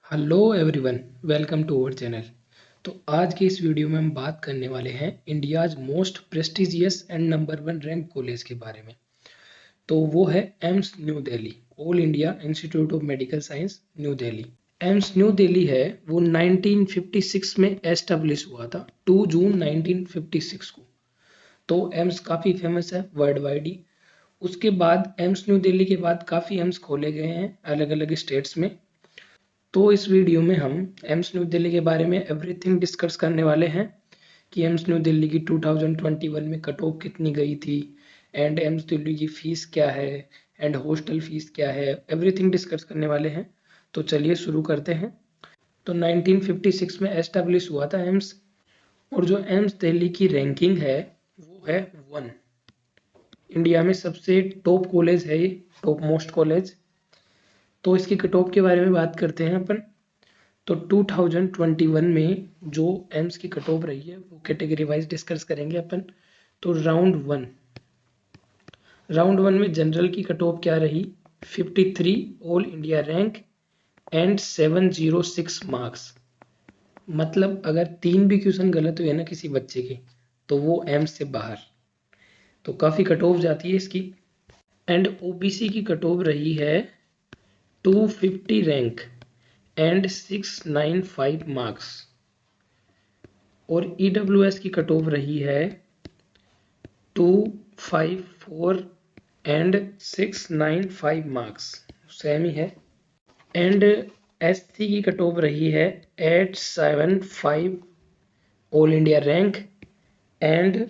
Hello everyone, welcome to our channel. तो आज की इस वीडियो में हम बात करने वाले हैं India's most prestigious and number one rank college के बारे में। तो वो है AIIMS New Delhi, all India institute of medical science new Delhi. AIIMS New Delhi है वो 1956 में एस्टेब्लिश हुआ था, 2 जून 1956 को। तो एम्स काफ़ी फेमस है वर्ल्ड वाइड ही। उसके बाद एम्स न्यू दिल्ली के बाद काफ़ी एम्स खोले गए हैं अलग अलग स्टेट्स में। तो इस वीडियो में हम एम्स न्यू दिल्ली के बारे में एवरीथिंग डिस्कस करने वाले हैं कि एम्स न्यू दिल्ली की 2021 में कट ऑफ कितनी गई थी, एंड एम्स दिल्ली की फीस क्या है, एंड हॉस्टल फीस क्या है, एवरीथिंग डिस्कस करने वाले हैं। तो चलिए शुरू करते हैं। तो 1956 में एस्टेब्लिश हुआ था एम्स, और जो एम्स दिल्ली की रैंकिंग है वो है 1। इंडिया में सबसे टॉप कॉलेज है ये, टॉप मोस्ट कॉलेज। तो इसकी कट ऑफ के बारे में बात करते हैं अपन। तो 2021 में जो एम्स की कट ऑफ रही है वो कैटेगरी वाइज डिस्कस करेंगे अपन। तो राउंड वन में जनरल की कट ऑफ क्या रही, 53 all India rank and 706 marks. मतलब अगर 3 भी क्वेश्चन गलत हुए ना किसी बच्चे के तो वो एम्स से बाहर। तो काफ़ी कट ऑफ जाती है इसकी। एंड ओबीसी की कट ऑफ रही है 250 रैंक एंड 695 मार्क्स। और ईडब्ल्यूएस की कट ऑफ रही है 254 एंड 695 मार्क्स, सेम ही है। एंड एससी की कट ऑफ रही है 875 all India rank and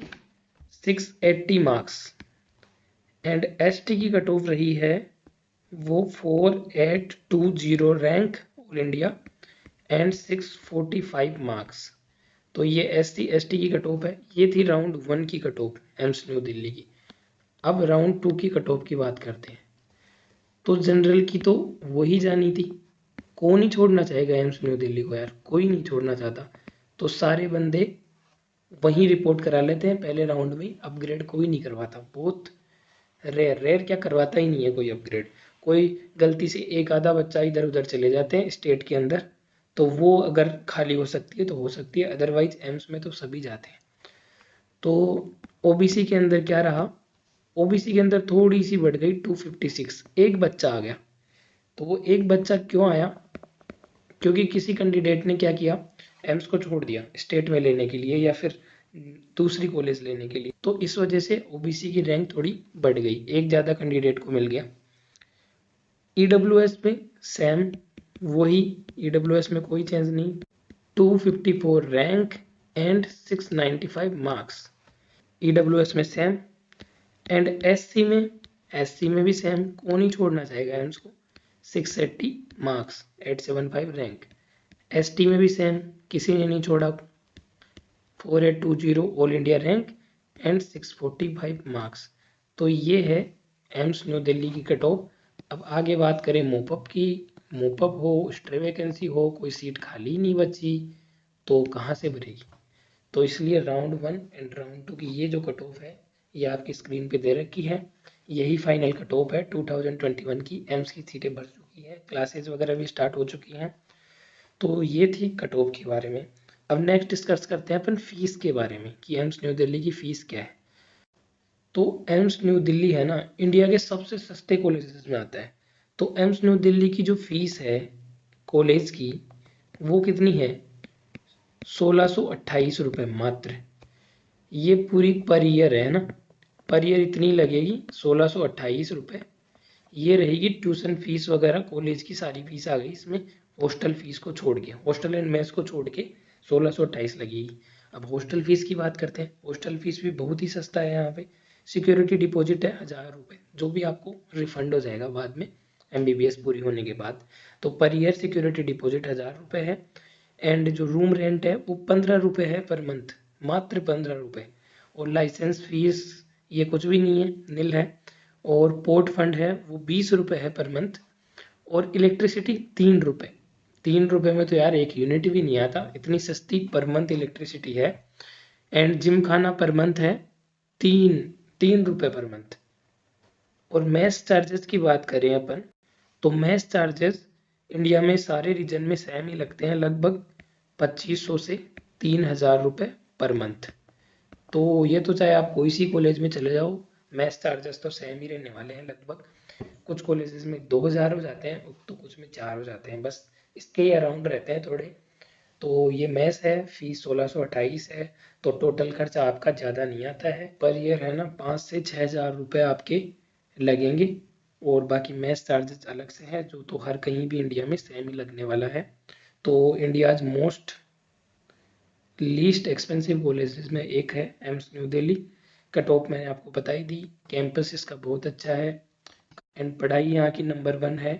680 marks. And ST की कट ऑफ रही है वो 4820 rank all India and 645 marks. तो ये एससी एसटी की कट ऑफ है। ये थी राउंड वन की cut off AIIMS New Delhi की। अब राउंड टू की कट ऑफ की बात करते हैं। तो जनरल की तो वही जानी थी, कौन ही छोड़ना चाहेगा एम्स न्यू दिल्ली को यार, कोई नहीं छोड़ना चाहता। तो सारे बंदे वहीं रिपोर्ट करा लेते हैं पहले राउंड में, अपग्रेड कोई नहीं करवाता। बहुत रेयर रेयर क्या, करवाता ही नहीं है कोई अपग्रेड। कोई गलती से एक आधा बच्चा इधर उधर चले जाते हैं स्टेट के अंदर, तो वो अगर खाली हो सकती है तो हो सकती है, अदरवाइज एम्स में तो सभी जाते हैं। तो ओबीसी के अंदर क्या रहा, ओबीसी के अंदर थोड़ी सी बढ़ गई 256, एक बच्चा आ गया। तो वो एक बच्चा क्यों आया, क्योंकि किसी कैंडिडेट ने क्या किया, एम्स को छोड़ दिया स्टेट में लेने के लिए या फिर दूसरी कॉलेज लेने के लिए। तो इस वजह से ओबीसी की रैंक थोड़ी बढ़ गई, एक ज़्यादा कैंडिडेट को मिल गया। ईडब्ल्यूएस में सेम वही, ईडब्ल्यूएस में कोई चेंज नहीं, 254 रैंक एंड 695 मार्क्स ईडब्ल्यूएस में सेम। एंड एससी में भी सेम, कौन ही छोड़ना चाहेगा एम्स को, 680 मार्क्स, 875 रैंक। एसटी में भी सेम, किसी ने नहीं छोड़ा, 4820 all India rank and 645 marks. तो ये है एम्स न्यू दिल्ली की कट ऑफ। अब आगे बात करें मोपअप की। मोपअप हो, स्ट्रे वैकेंसी हो, कोई सीट खाली नहीं बची तो कहाँ से भरेगी। तो इसलिए round one and round to की ये जो कट ऑफ है ये आपकी स्क्रीन पे दे रखी है। यही फाइनल कट ऑफ है 2021 की। एम्स की सीटें भर चुकी है, क्लासेस वगैरह भी स्टार्ट हो चुकी हैं। तो ये थी कट ऑफ के बारे में। अब नेक्स्ट डिस्कस करते हैं अपन फीस के बारे में कि एम्स न्यू दिल्ली की फीस क्या है। तो एम्स न्यू दिल्ली है ना, इंडिया के सबसे सस्ते कॉलेजेस में आता है। तो एम्स न्यू दिल्ली की जो फीस है कॉलेज की वो कितनी है, 1628 रुपये मात्र। ये पूरी पर ईयर है ना, पर ईयर इतनी लगेगी 1628 रुपये। ये रहेगी ट्यूशन फीस वगैरह, कॉलेज की सारी फीस आ गई इसमें, हॉस्टल फीस को छोड़ के, हॉस्टल एंड मेस को छोड़ के 1628 लगेगी। अब हॉस्टल फीस की बात करते हैं। हॉस्टल फीस भी बहुत ही सस्ता है यहाँ पे। सिक्योरिटी डिपॉजिट है 1000 रुपये, जो भी आपको रिफंड हो जाएगा बाद में एमबीबीएस पूरी होने के बाद। तो पर ईयर सिक्योरिटी डिपॉजिट 1000 रुपये है। एंड जो रूम रेंट है वो 15 रुपये है पर मंथ, मात्र 15 रुपये। और लाइसेंस फीस ये कुछ भी नहीं है, नील है। और पोर्ट फंड है वो 20 रुपये है पर मंथ। और इलेक्ट्रिसिटी 3 रुपये। 3 रुपये में तो यार एक यूनिट भी नहीं आता, इतनी सस्ती पर मंथ इलेक्ट्रिसिटी है। एंड जिम खाना पर मंथ है तीन 3 रुपये पर मंथ। और मैस चार्जेस की बात करें अपन, तो मैस चार्जेस इंडिया में सारे रीजन में सेम ही लगते हैं, लगभग 2500 से 3000 रुपये पर मंथ। तो ये तो चाहे आप कोई सी कॉलेज में चले जाओ, मैथ्स चार्जेस तो सेम ही रहने वाले हैं लगभग। कुछ कॉलेजेस में 2000 हो जाते हैं तो कुछ में 4 हो जाते हैं, बस इसके ही अराउंड रहते हैं थोड़े। तो ये मैथ्स है, फीस 1628 है। तो टोटल खर्चा आपका ज़्यादा नहीं आता है, पर ईयर है ना 5 से 6000 रुपये आपके लगेंगे। और बाकी मैथ्स चार्जेस अलग से हैं, जो तो हर कहीं भी इंडिया में सेम ही लगने वाला है। तो India's most least expensive colleges में एक है AIIMS New Delhi. Cut off मैंने आपको बता ही दी, कैंपस इसका बहुत अच्छा है एंड पढ़ाई यहाँ की नंबर 1 है।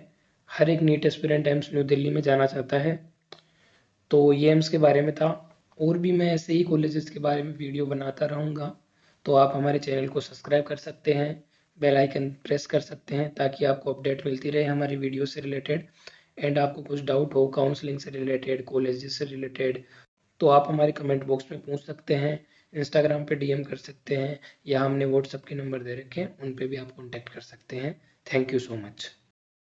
हर एक NEET aspirant AIIMS New Delhi में जाना चाहता है। तो ये एम्स के बारे में था, और भी मैं ऐसे ही कॉलेजेस के बारे में वीडियो बनाता रहूँगा। तो आप हमारे चैनल को सब्सक्राइब कर सकते हैं, बेल आइकन प्रेस कर सकते हैं, ताकि आपको अपडेट मिलती रहे हमारी वीडियो से रिलेटेड। एंड आपको कुछ डाउट हो काउंसलिंग से रिलेटेड, कॉलेजेस से रिलेटेड, तो आप हमारे कमेंट बॉक्स में पूछ सकते हैं, इंस्टाग्राम पे डीएम कर सकते हैं, या हमने व्हाट्सएप के नंबर दे रखे हैं, उन पे भी आप कॉन्टैक्ट कर सकते हैं। Thank you so much.